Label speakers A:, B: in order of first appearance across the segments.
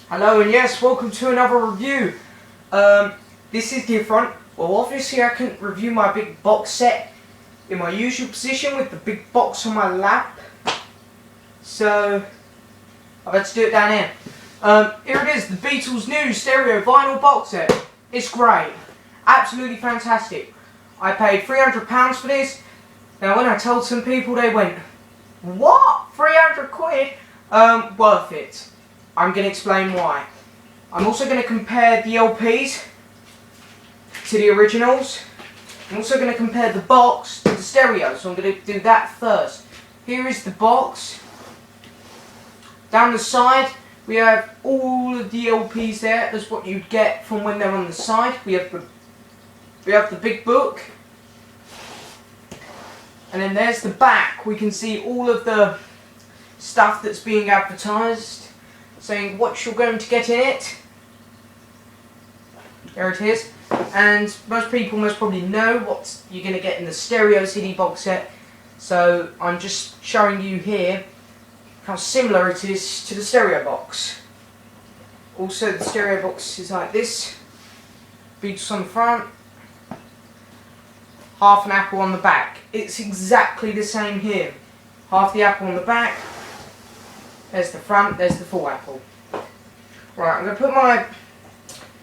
A: Hello and yes, welcome to another review. This is different. Well, obviously I couldn't review my big box set in my usual position with the big box on my lap. So, I've had to do it down here. Here it is, the Beatles new stereo vinyl box set. It's great. Absolutely fantastic. I paid £300 for this. Now when I told some people, they went, "What? 300 quid? Worth it." I'm going to explain why. I'm also going to compare the LPs to the originals. I'm also going to compare the box to the stereo, so I'm going to do that first. Here is the box. Down the side we have all of the LPs there. That's what you'd get from when they're on the side. We have the big book. And then there's the back. We can see all of the stuff that's being advertised, saying what you're going to get in it. There it is. And most people must probably know what you're going to get in the stereo CD box set. So I'm just showing you here how similar it is to the stereo box. Also the stereo box is like this. Beatles on the front. Half an apple on the back. It's exactly the same here. Half the apple on the back. There's the front, there's the full apple. Right, I'm going to put my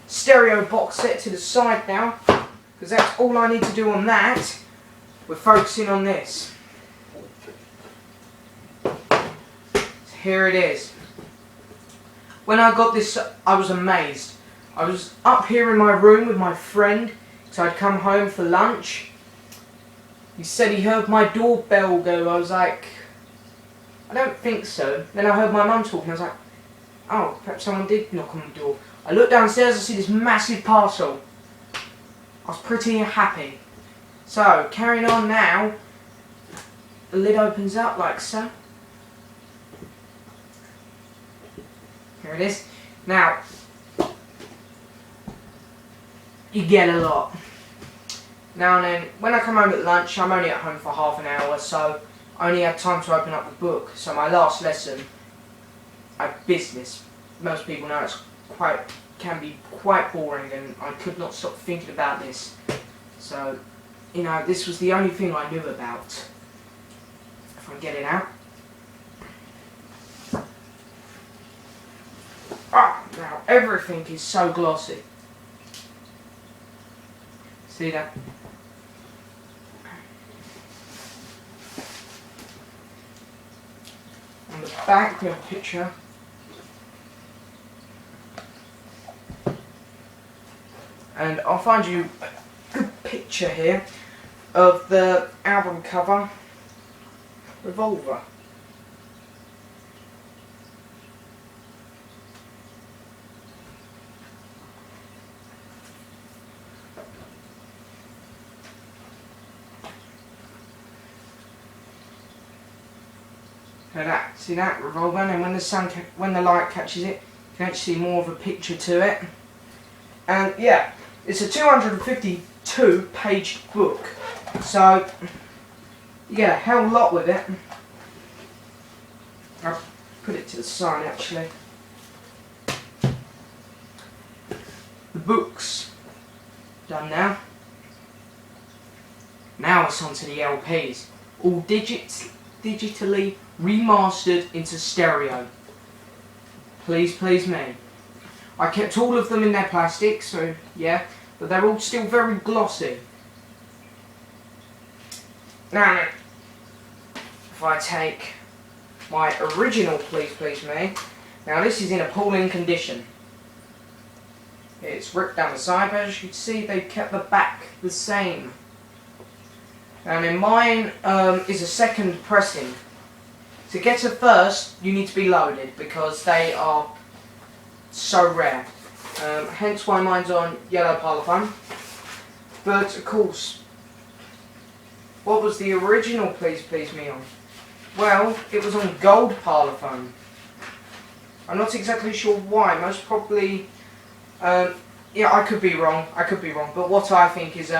A: stereo box set to the side now, because that's all I need to do on that. We're focusing on this. So here it is. When I got this, I was amazed. I was up here in my room with my friend, so I'd come home for lunch. He said he heard my doorbell go. I was like, I don't think so. Then I heard my mum talking. I was like, oh, perhaps someone did knock on the door. I looked downstairs, I see this massive parcel. I was pretty happy. So, carrying on now, the lid opens up like so. Here it is. Now, you get a lot. Now and then, when I come home at lunch, I'm only at home for half an hour, so I only have time to open up the book. So my last lesson, I have business. Most people know it can be quite boring, and I could not stop thinking about this. So, you know, this was the only thing I knew about. If I can get it out. Ah, now everything is so glossy. See that? On the back we have a picture. And I'll find you a good picture here of the album cover, Revolver. See that Revolver, and when the light catches it, you can actually see more of a picture to it. And yeah, it's a 252 page book, so you get a hell of a lot with it. I'll put it to the side actually. The book's done now. Now it's onto the LPs, all digitally remastered into stereo. Please, please me. I kept all of them in their plastic, so yeah, but they're all still very glossy. Now, if I take my original Please Please Me, now this is in appalling condition. It's ripped down the side, but as you can see, they've kept the back the same. And in mine is a second pressing. To get a first, you need to be loaded because they are so rare. Hence why mine's on yellow parlophone. But of course, what was the original Please Please Me on? Well, it was on gold parlophone. I'm not exactly sure why. Most probably, yeah, I could be wrong. But what I think is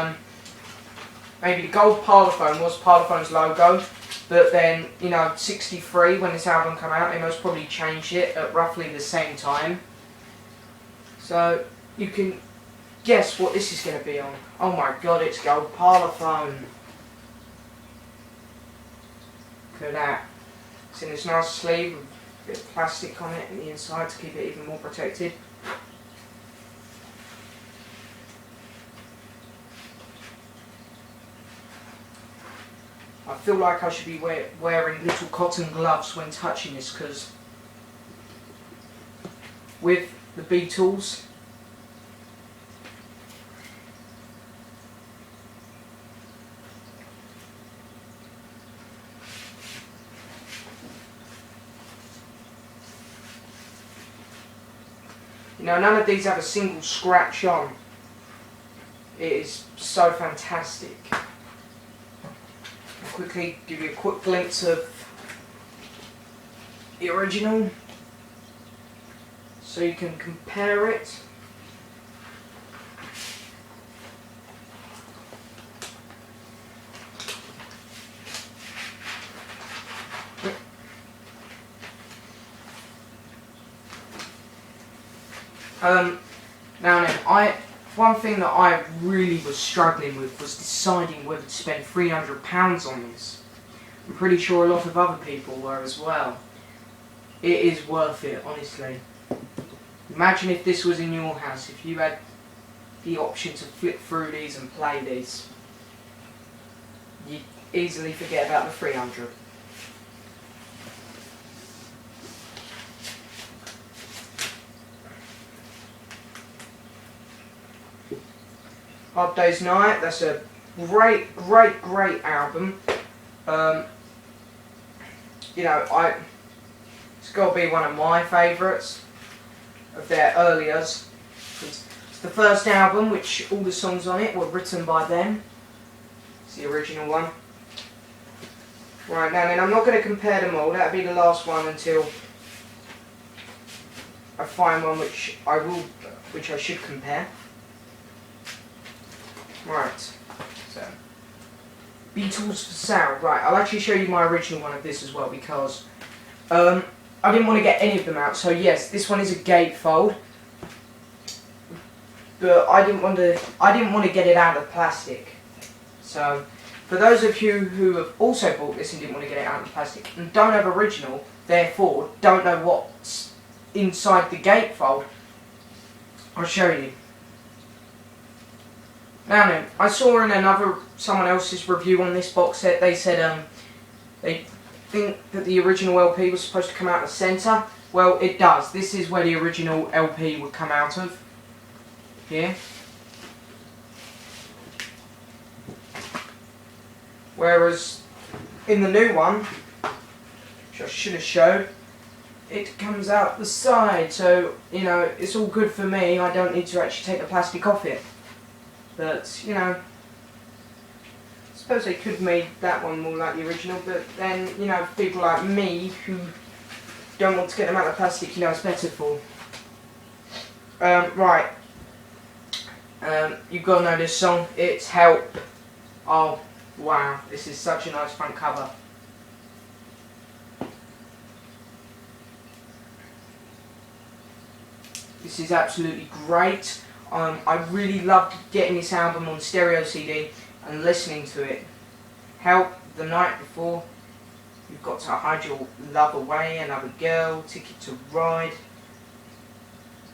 A: maybe the gold parlophone was Parlophone's logo, but then, '63, when this album came out, they most probably changed it at roughly the same time. So you can guess what this is going to be on. Oh my god, it's gold parlophone. Look at that. It's in this nice sleeve with a bit of plastic on it and the inside to keep it even more protected. I feel like I should be wearing little cotton gloves when touching this, because with the Beatles, you know, none of these have a single scratch on. It is so fantastic. I'll quickly give you a quick glimpse of the original so you can compare it. Now then, one thing that I really was struggling with was deciding whether to spend £300 on this. I'm pretty sure a lot of other people were as well. It is worth it, honestly. Imagine if this was in your house, if you had the option to flip through these and play these. You'd easily forget about the 300. Hard Day's Night, that's a great album. You know, it's got to be one of my favourites of their earliers. It's the first album, which all the songs on it were written by them. It's the original one. Right, now then, I'm not going to compare them all. That'll be the last one until I find one which I should compare. Right, so Beatles for sale. Right, I'll actually show you my original one of this as well, because I didn't want to get any of them out. So yes, this one is a gatefold, but I didn't want to get it out of plastic. So for those of you who have also bought this and didn't want to get it out of plastic and don't have original, therefore don't know what's inside the gatefold, I'll show you. Now then, I saw in someone else's review on this box set, they said they think that the original LP was supposed to come out the centre. Well, it does. This is where the original LP would come out of. Here. Whereas in the new one, which I should have showed, it comes out the side. So, you know, it's all good for me. I don't need to actually take the plastic off it. But, you know, I suppose they could have made that one more like the original, but then, you know, people like me who don't want to get them out of plastic, you know, it's better for. Right. You've got to know this song. It's Help. Oh, wow. This is such a nice front cover. This is absolutely great. I really loved getting this album on stereo CD and listening to it. Help, The Night Before, You've Got to Hide Your Love Away, Another Girl, Ticket to Ride,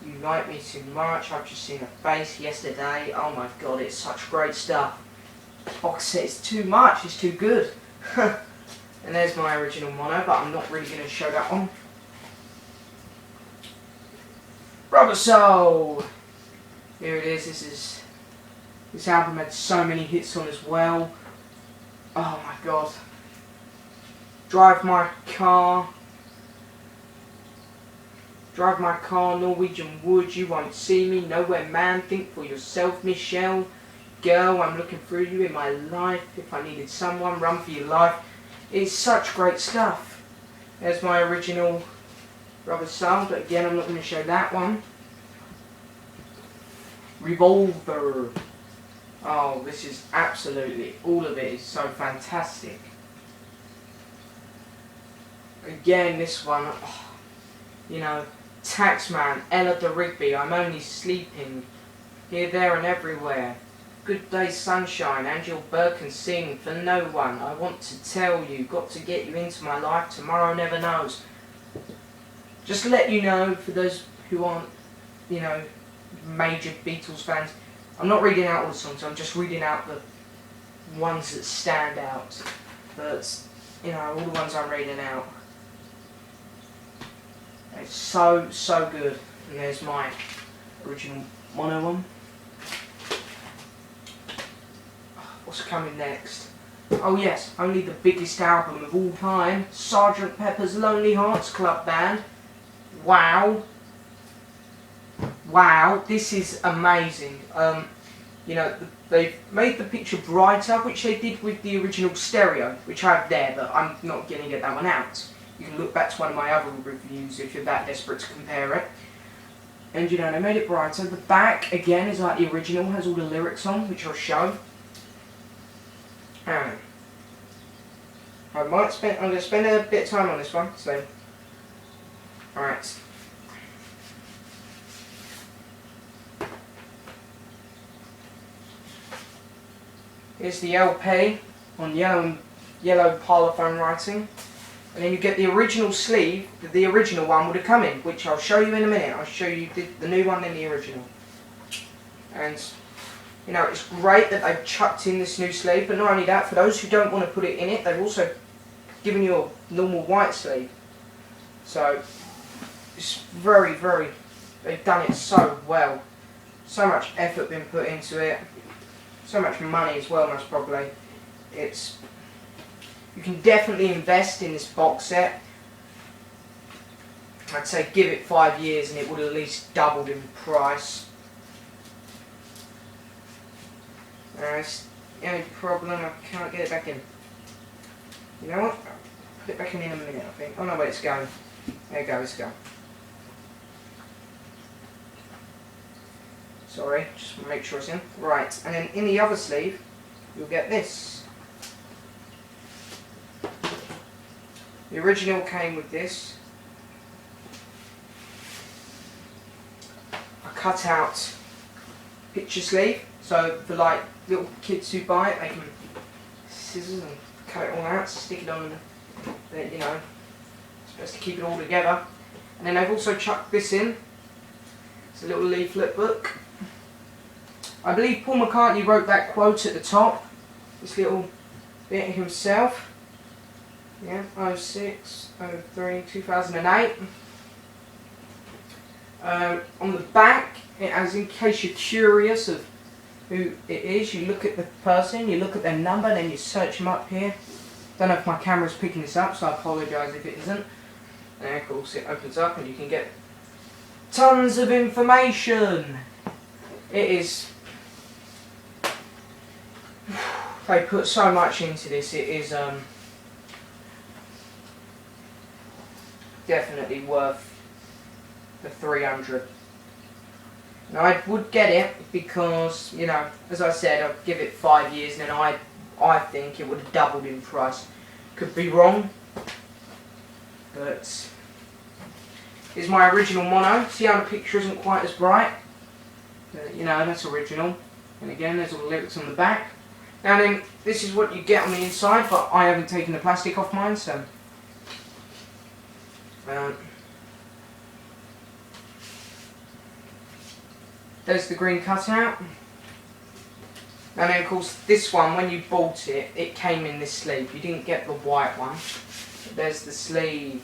A: You Like Me Too Much, I've Just Seen a Face Yesterday. Oh my god, it's such great stuff. Box set is too much, it's too good. And there's my original mono, but I'm not really going to show that one. Rubber Soul! Here it is. This album had so many hits on as well. Oh my god. Drive My Car, Norwegian Wood, You Won't See Me, Nowhere Man, Think for Yourself, Michelle, Girl, I'm Looking Through You in My Life, If I Needed Someone, Run for Your Life. It's such great stuff. There's my original Rubber Soul, but again I'm not going to show that one. Revolver. Oh, this is absolutely, all of it is so fantastic. Again, this one, oh, you know, Taxman, Ella de Rigby, I'm only sleeping. Here, there and everywhere. Good day, sunshine, Angel Burke and sing for no one. I want to tell you, got to get you into my life, tomorrow never knows. Just to let you know, for those who aren't, you know, major Beatles fans, I'm not reading out all the songs, I'm just reading out the ones that stand out. But, you know, all the ones I'm reading out. It's so, so good. And there's my original mono one. What's coming next? Oh yes, only the biggest album of all time, Sgt. Pepper's Lonely Hearts Club Band. Wow. Wow, this is amazing. You know, they've made the picture brighter, which they did with the original stereo, which I have there, but I'm not going to get that one out. You can look back to one of my other reviews if you're that desperate to compare it. And you know, they made it brighter. The back, again, is like the original, has all the lyrics on, which I'll show. And I'm going to spend a bit of time on this one, so. Alright. Here's the LP on yellow parlophone writing. And then you get the original sleeve that the original one would have come in, which I'll show you in a minute. I'll show you the new one and the original. And, you know, it's great that they've chucked in this new sleeve, but not only that, for those who don't want to put it in it, they've also given you a normal white sleeve. So, it's very, very, they've done it so well. So much effort been put into it. So much money as well, most probably. You can definitely invest in this box set. I'd say give it 5 years and it would at least doubled in price. It's the only problem, I can't get it back in. You know what? I'll put it back in a minute, I think. Oh no, wait, it's going. There you go, it's going. Sorry, just want to make sure it's in. Right, and then in the other sleeve, you'll get this. The original came with this. A cut out picture sleeve, so for like little kids who buy it, they can scissors and cut it all out, stick it on, you know, supposed to keep it all together. And then they've also chucked this in. It's a little leaflet book. I believe Paul McCartney wrote that quote at the top, this little bit himself. Yeah, 06, 03, 2008. On the back, it has, in case you're curious of who it is, you look at the person, you look at their number, then you search them up here. Don't know if my camera's picking this up, so I apologise if it isn't. And of course it opens up and you can get tons of information. It is... They put so much into this, it is definitely worth the 300. Now I would get it because, you know, as I said, I'd give it 5 years and then I think it would have doubled in price. Could be wrong, but here's my original mono. See how the picture isn't quite as bright? You know, that's original. And again, there's all the lyrics on the back. Now then, this is what you get on the inside, but I haven't taken the plastic off mine, so... there's the green cutout. And then of course, this one, when you bought it, it came in this sleeve. You didn't get the white one. There's the sleeve.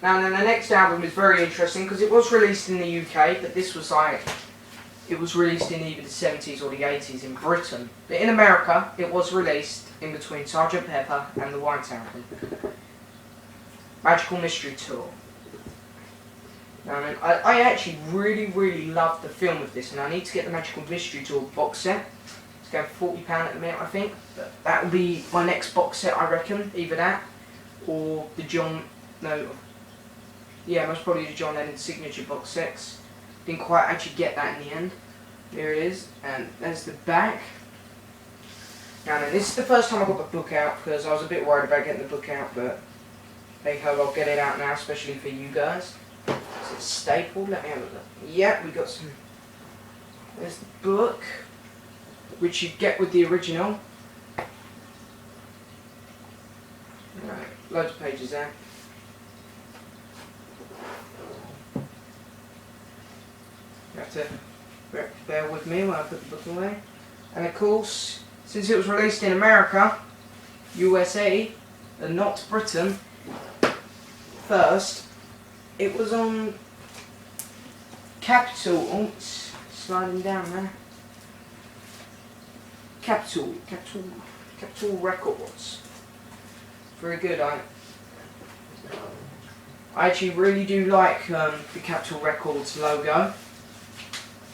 A: Now then, the next album is very interesting because it was released in the UK, but this was like, it was released in either the 70s or the 80s in Britain. But in America, it was released in between Sgt. Pepper and the White Album. Magical Mystery Tour. Now then, I actually really love the film of this, and I need to get the Magical Mystery Tour box set. It's going for £40 at the minute, I think. But that will be my next box set, I reckon. Either that, or the most probably the John Lennon signature box sets. Didn't quite actually get that in the end. There it is, and there's the back. Now then, this is the first time I got the book out because I was a bit worried about getting the book out, but hey ho, I'll get it out now, especially for you guys. Is it stapled? Let me have a look. Yeah, we got some. There's the book, which you get with the original. Right, loads of pages there. You have to bear with me while I put the book away. And of course, since it was released in America, USA, and not Britain, first, it was on Capitol. Oh, it's sliding down there. Capitol Records. Very good. I actually really do like the Capitol Records logo.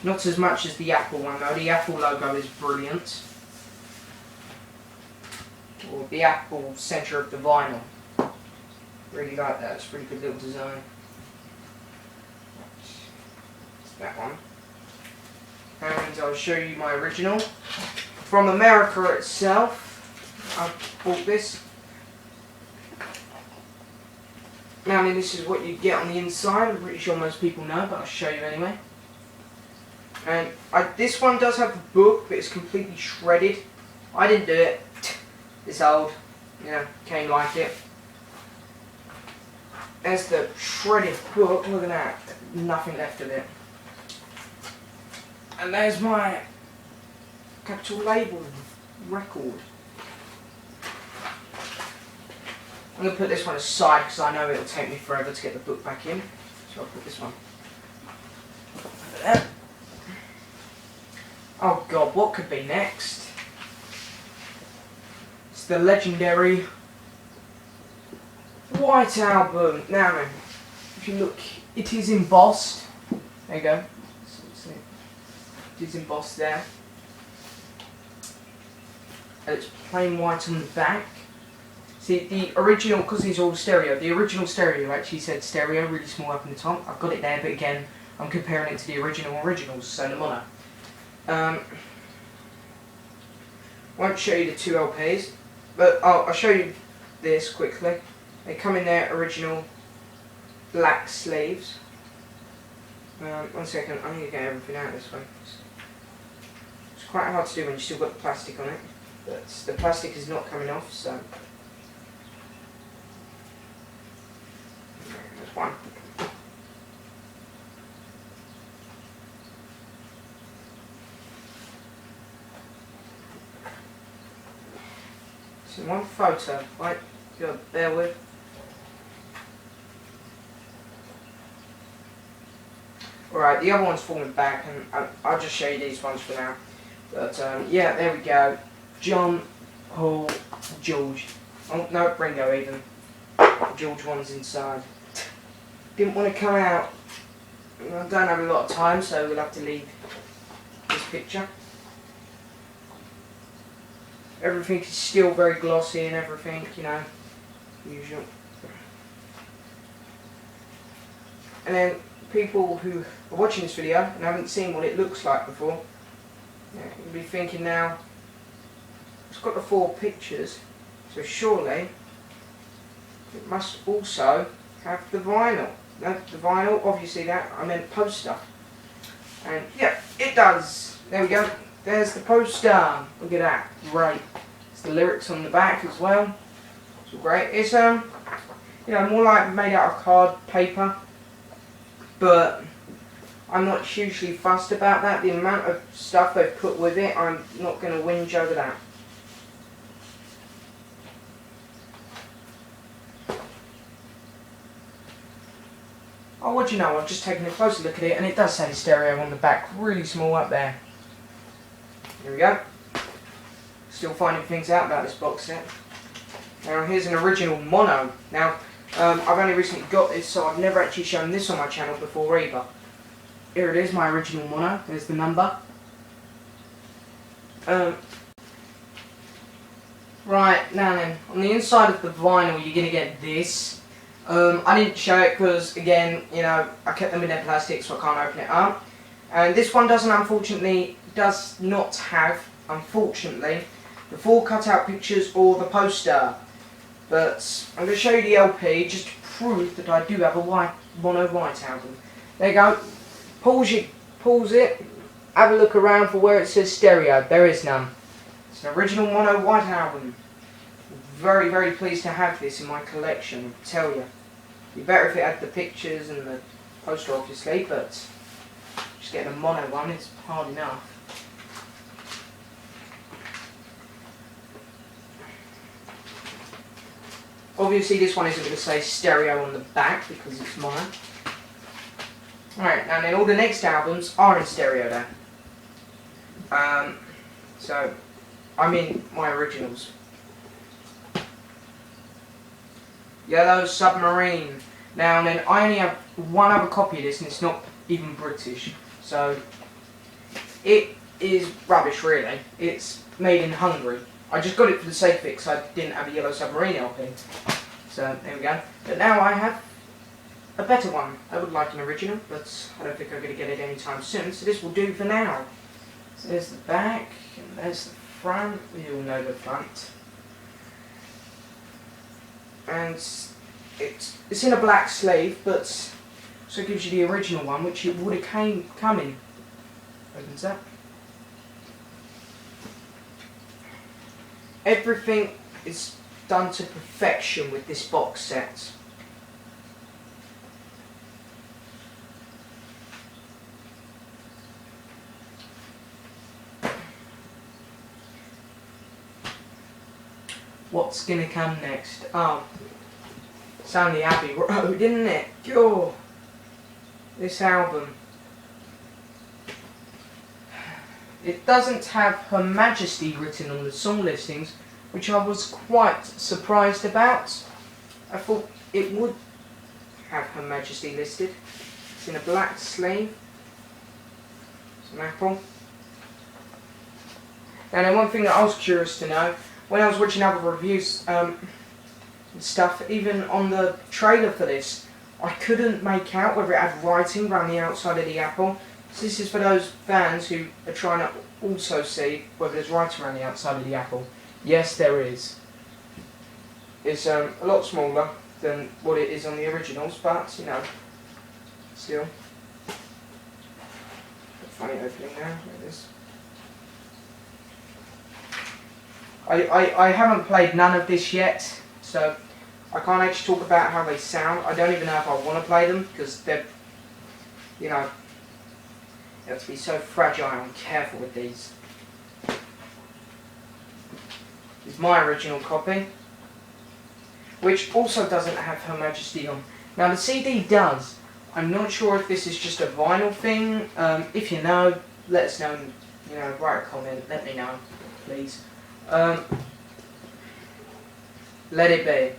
A: Not as much as the Apple one though. The Apple logo is brilliant. Or the Apple centre of the vinyl. Really like that. It's a pretty good little design. It's that one. And I'll show you my original. From America itself, I bought this. Now, I mean, this is what you get on the inside. I'm pretty sure most people know, but I'll show you anyway. And this one does have the book, but it's completely shredded. I didn't do it. It's old. You know, came like it. There's the shredded book. Look at that. Nothing left of it. And there's my Capitol label record. I'm going to put this one aside because I know it'll take me forever to get the book back in. So I'll put this one over there. Oh god, what could be next? It's the legendary White Album. Now then, if you look, it is embossed. There you go. It is embossed there. And it's plain white on the back. See, the original, because these are all stereo, the original stereo actually said stereo, really small up in the top. I've got it there, but again, I'm comparing it to the originals, so the mono. Won't show you the two LPs, but I'll show you this quickly. They come in their original black sleeves. 1 second, I need to get everything out this way. It's quite hard to do when you've still got the plastic on it, but the plastic is not coming off, so. There's one. So one photo, right, you gotta bear with. Alright, the other one's falling back, and I'll just show you these ones for now. But yeah, there we go. John, Paul, George. Oh no, Ringo even. The George one's inside. Didn't want to come out. I don't have a lot of time, so we'll have to leave this picture. Everything is still very glossy and everything, you know, usual. And then people who are watching this video and haven't seen what it looks like before, you'll be thinking now, it's got the 4 pictures, so surely it must also have the vinyl. No, the vinyl, obviously that, I meant poster. And yeah, it does. There we go. There's the poster. Look at that. Great. It's the lyrics on the back as well. It's all great. It's you know, more like made out of card paper. But I'm not hugely fussed about that. The amount of stuff they've put with it, I'm not going to whinge over that. Oh, what do you know, I've just taken a closer look at it and it does say stereo on the back, really small up there. Here we go. Still finding things out about this box set. Now here's an original mono. Now, I've only recently got this, so I've never actually shown this on my channel before either. Here it is, my original mono. There's the number. Right, now then, on the inside of the vinyl you're going to get this. I didn't show it because, again, you know, I kept them in their plastic so I can't open it up. And this one does not have, unfortunately, the the 4 cutout pictures or the poster. But I'm going to show you the LP just to prove that I do have a mono white album. There you go. Pause it. Have a look around for where it says stereo. There is none. It's an original mono white album. Very, very pleased to have this in my collection, I tell you. It'd be better if it had the pictures and the poster, obviously, but just getting a mono one is hard enough. Obviously this one isn't going to say stereo on the back because it's mine. Alright, and then all the next albums are in stereo then. So, I mean my originals. Yellow Submarine. Now and then I only have one other copy of this and it's not even British. So, it is rubbish really. It's made in Hungary. I just got it for the sake of it because I didn't have a Yellow Submarine LP. So, there we go. But now I have a better one. I would like an original, but I don't think I'm going to get it anytime soon, so this will do for now. So there's the back, and there's the front. We all know the front. And it's in a black sleeve, but so it gives you the original one, which it would have come in. Opens up. Everything is done to perfection with this box set. What's gonna come next? Oh, it's only Abbey Road, isn't it? Oh, this album. It doesn't have Her Majesty written on the song listings, which I was quite surprised about. I thought it would have Her Majesty listed. It's in a black sleeve. It's an apple. Now, one thing that I was curious to know, when I was watching other reviews and stuff, even on the trailer for this, I couldn't make out whether it had writing around the outside of the apple. So this is for those fans who are trying to also see whether there's writing around the outside of the apple. Yes, there is. It's a lot smaller than what it is on the originals, but, you know, still. Funny opening now, there it is. I haven't played none of this yet, so I can't actually talk about how they sound. I don't even know if I want to play them, because they're, you know, you have to be so fragile and careful with these. This is my original copy, which also doesn't have Her Majesty on. Now the CD does. I'm not sure if this is just a vinyl thing. If you know, let us know. You know, write a comment. Let me know, please. Let It Be.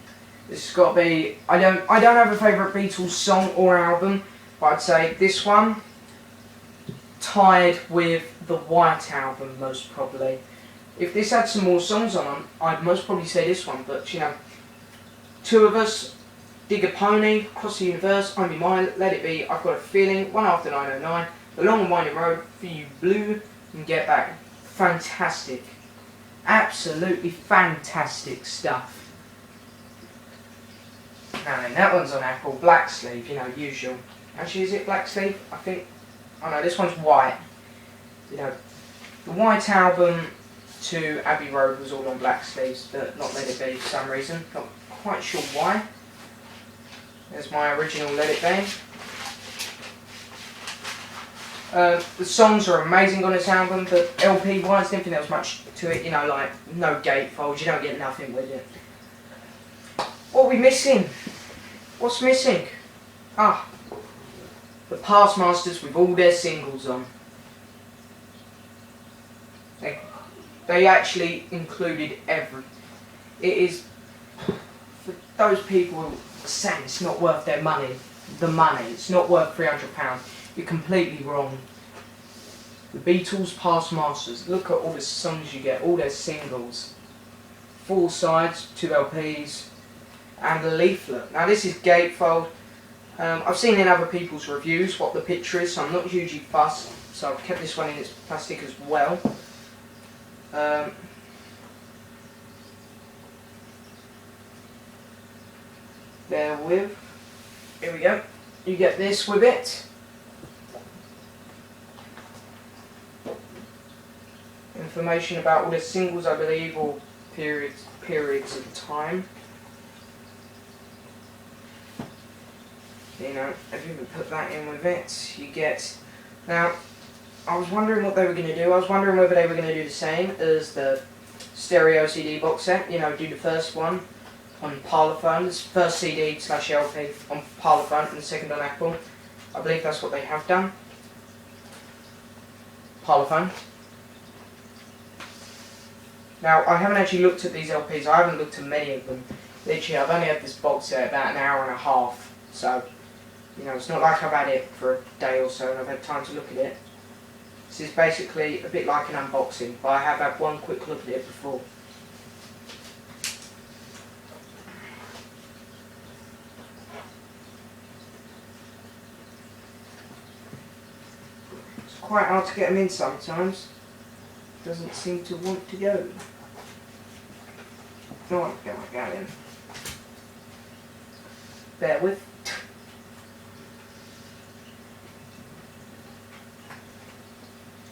A: This has got to be. I don't have a favourite Beatles song or album, but I'd say this one tied with the White Album most probably. If this had some more songs on them, I'd most probably say this one. But you know, Two of Us, Dig a Pony, Across the Universe, I'm Be Mine, Let It Be, I've Got a Feeling, One After 909, The Long and Winding Road, For You Blue, and Get Back. Fantastic. Absolutely fantastic stuff. Now then, that one's on Apple, black sleeve, you know, usual. Actually, is it black sleeve? I think, oh no, this one's white. You know, the White Album to Abbey Road was all on black sleeves, but not Let It Be for some reason. Not quite sure why. There's my original Let It Be. The songs are amazing on this album, but LP-wise, didn't think there was much to it, you know, like no gatefold, you don't get nothing with it. What are we missing? What's missing? Ah, the Past Masters with all their singles on. They actually included everything. It is, for those people who are saying it's not worth their money, it's not worth £300. You're completely wrong. The Beatles, Past Masters, look at all the songs you get, all their singles. 4 sides, 2 LPs, and a leaflet. Now this is gatefold. I've seen in other people's reviews what the picture is, so I'm not hugely fussed. So I've kept this one in its plastic as well. Bear with. Here we go. You get this with it. Information about all the singles, I believe, or periods of time. You know, if you put that in with it, you get. Now, I was wondering what they were going to do. I was wondering whether they were going to do the same as the stereo CD box set. You know, do the first one on Parlophone, first CD/LP on Parlophone, and the second on Apple. I believe that's what they have done. Parlophone. Now, I haven't actually looked at these LPs. I haven't looked at many of them. Literally, I've only had this box set about an hour and a half. So, you know, it's not like I've had it for a day or so and I've had time to look at it. This is basically a bit like an unboxing, but I have had one quick look at it before. It's quite hard to get them in sometimes. Doesn't seem to want to go. Oh, I'm going to go in. Bear with.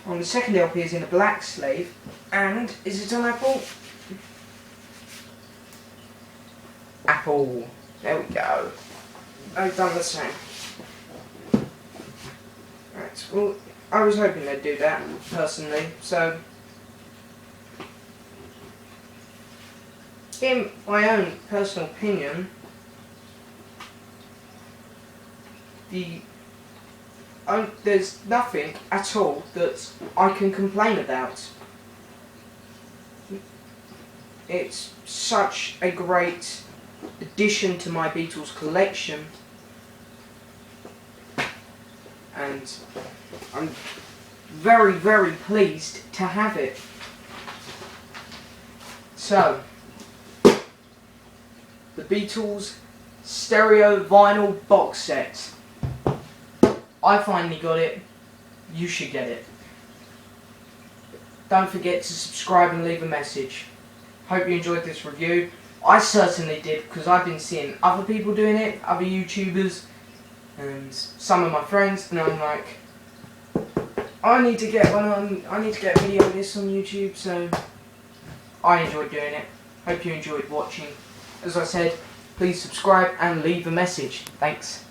A: On the second LP is in a black sleeve, and is it on Apple? Apple. There we go. I've done the same. Right. Well, I was hoping they'd do that personally. So, in my own personal opinion, there's nothing at all that I can complain about. It's such a great addition to my Beatles collection, and I'm very, very pleased to have it. So, the Beatles stereo vinyl box set. I finally got it. You should get it. Don't forget to subscribe and leave a message. Hope you enjoyed this review. I certainly did, because I've been seeing other people doing it, other YouTubers, and some of my friends, and I'm like, I need to get one on. I need to get a video of this on YouTube. So I enjoyed doing it. Hope you enjoyed watching. As I said, please subscribe and leave a message. Thanks.